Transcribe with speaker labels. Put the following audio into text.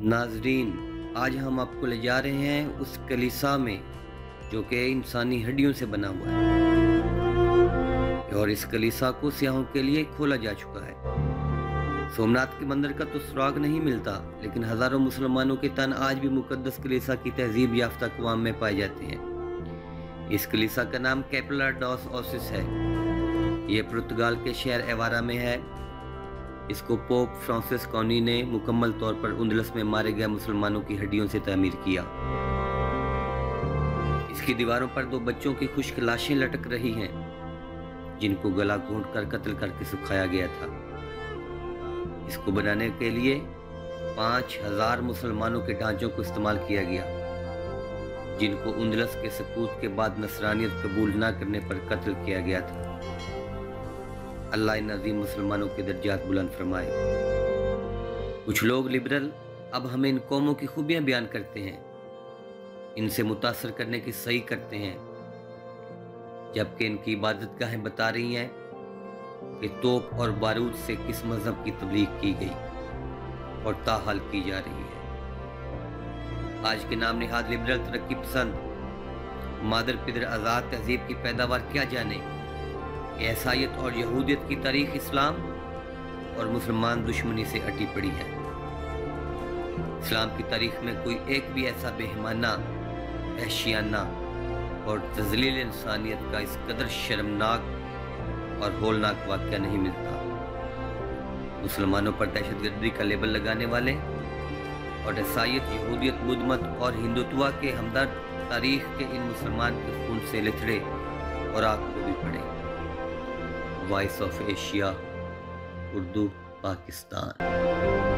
Speaker 1: नाजरीन, आज हम आपको ले जा रहे हैं उस कलीसा में जो कि इंसानी हड्डियों से बना हुआ है और इस कलीसा को सियाहों के लिए खोला जा चुका है। सोमनाथ के मंदिर का तो सुराग नहीं मिलता, लेकिन हजारों मुसलमानों के तन आज भी मुकद्दस कलीसा की तहजीब याफ्ता अक़वाम में पाए जाते हैं। इस कलीसा का नाम कैपेला डॉस ओसिस है। ये पुर्तगाल के शहर एवारा में है। इसको पोप फ्रांसिस कौनी ने मुकम्मल तौर पर उंदलस में मारे गए मुसलमानों की हड्डियों से तामीर किया। इसकी दीवारों पर 2 बच्चों की खुश्क लाशें लटक रही हैं, जिनको गला घोंट कर कत्ल करके सुखाया गया था। इसको बनाने के लिए 5000 मुसलमानों के ढांचों को इस्तेमाल किया गया, जिनको उंदलस के सकूत के बाद नसरानियत कबूल न करने पर कत्ल किया गया था। अल्लाह इन अज़ीम मुसलमानों के दर्जात बुलंद फरमाए। कुछ लोग लिबरल अब हमें इन कौमों की खूबियां बयान करते हैं, इनसे मुतासर करने की सही करते हैं, जबकि इनकी इबादतगाहें बता रही हैं कि तोप और बारूद से किस मजहब की तबलीग की गई और ताहाल की जा रही है। आज के नाम निहाद लिबरल, तरक्की पसंद, मादर पिदर आज़ाद तहजीब की पैदावार क्या जाने, ईसाईयत और यहूदियत की तारीख इस्लाम और मुसलमान दुश्मनी से अटी पड़ी है। इस्लाम की तारीख में कोई एक भी ऐसा बेहमाना, वहशियाना और तज़लील इंसानियत का इस कदर शर्मनाक और होलनाक वाक़या नहीं मिलता। मुसलमानों पर दहशतगर्दी का लेबल लगाने वाले और ईसाईयत, यहूदियत, बुद्धमत और हिंदुत्व के हमदर्द तारीख के इन मुसलमान के खून से लिथड़े और आग को भी पड़े। Voice of Asia, Urdu, Pakistan.